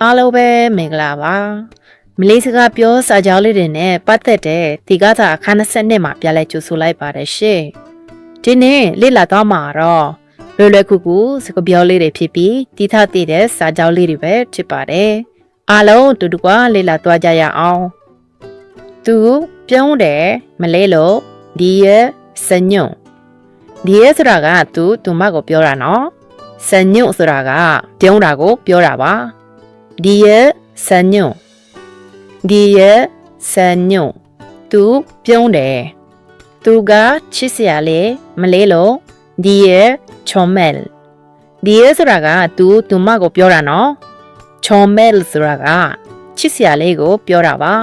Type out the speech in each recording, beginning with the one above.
အားလုံးပဲမင်္ဂလာပါမလေးစကားပြောစာကြောင်းလေးတွေနဲ့ပတ်သက်တဲ့ဒီကစားအခန်း22မှာပြလိုက်ကြိုဆိုလိုက်ပါတယ်ရှင်ဒီနေ့လေ့လာတော့မှာတော့လွယ်ကူစကားပြောလေးတွေဖြစ်ပြီးတီးထတည်တဲ့စာကြောင်းလေးတွေပဲဖြစ်ပါတယ်အားလုံးတူတူကလေ့လာသွားကြရအောင်သူပြုံးတယ်မလေးလို့ဒီရဲ့စညွန့်ဒီရဲ့ဆိုတာကသူမကိုပြောတာနော်စညွန့်ဆိုတာကပြုံးတာကိုပြောတာပါဒီရဲ့စညွန့်ဒီရဲ့စညွန့်သူပြုံးတယ်သူကချစ်စရာလေးမလေးလို့ဒီရဲ့ချောမဲလ်ဒီရဲ့ဆိုတာကသူမကိုပြောတာနော်ချောမဲလ်ဆိုတာကချစ်စရာလေးကိုပြောတာပါ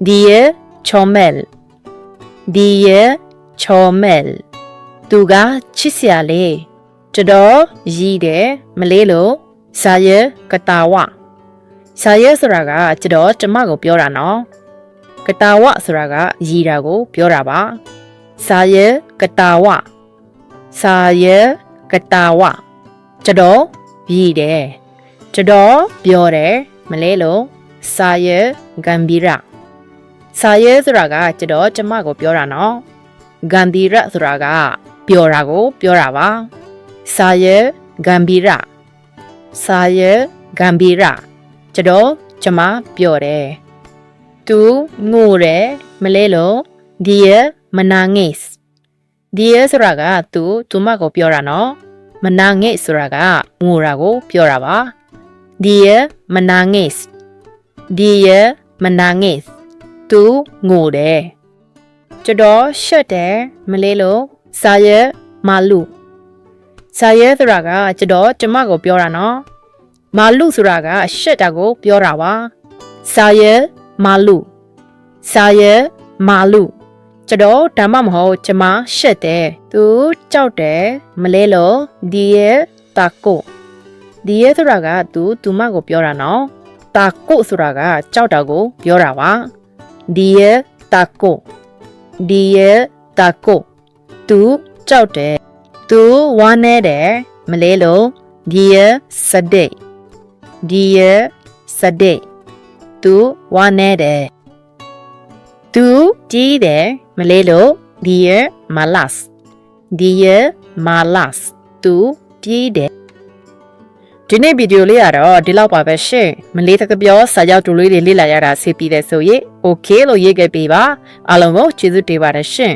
ဒီရဲ့ချောမဲလ်ဒီရဲ့ချောမဲလ်သူကချစ်စရာလေးတော်တော်ရည်တယ်မလေးလို့စာရဲ့ကတာဝစာရဲဆိုတာကကျွန်တော်ကျမကိုပြောတာနော်ကတာဝဆိုတာကရည်တာကိုပြောတာပါစာရဲကတာဝစာရဲကတာဝကျွန်တော်ရည်တယ်ကျွန်တော်ပြောတယ်မလဲလို့စာရဲဂမ်ဘီရာစာရဲဆိုတာကကျွန်တော်ကျမကိုပြောတာနော်ဂမ်ဘီရာဆိုတာကပြောတာကိုပြောတာပါစာရဲဂမ်ဘီရာစာရဲဂမ်ဘီရာကျွန်တော်ကျမပြောတယ်သူငိုတယ်မလဲလို့ဒီရမနာငိတ်ဒီရဆိုတာကသူမကိုပြောတာနော်မနာငိတ်ဆိုတာကငိုတာကိုပြောတာပါဒီရမနာငိတ်ဒီရမနာငိတ်သူငိုတယ်ကျွန်တော်ရှက်တယ်မလဲလို့စာရမာလူစာရဆိုတာကကျွန်တော်ကျမကိုပြောတာနော်မာလူဆိုတာကရှက်တာကိုပြောတာပါစာရဲမာလူစာရဲမာလူကျွန်တော်ဒါမှမဟုတ်ကျမရှက်တယ်သူကြောက်တယ်မလဲလို့ဒီရဲတာကိုဒီရဲဆိုတာကသူမကိုပြောတာနော်တာကိုဆိုတာကကြောက်တာကိုပြောတာပါဒီရဲတာကိုဒီရဲတာကိုသူကြောက်တယ်သူဝမ်းနေတယ်မလဲလို့ဒီရဲစတဲ့ဒီရစတဲ့သူဝါနေတယ်သူကြီးတယ်မလေးလို့ဒီရမလတ်ဒီရမလတ်သူကြီးတယ်ဒီနေ့ဗီဒီယိုလေးကတော့ဒီလောက်ပါပဲရှင်မလေးတကပြောစာရောက်တူလေးတွေလေ့လာရတာဆေးပြီးတဲ့ဆိုရင် okay လို့ရေးခဲ့ပေးပါအားလုံးကိုကျေးဇူးတင်ပါတယ်ရှင်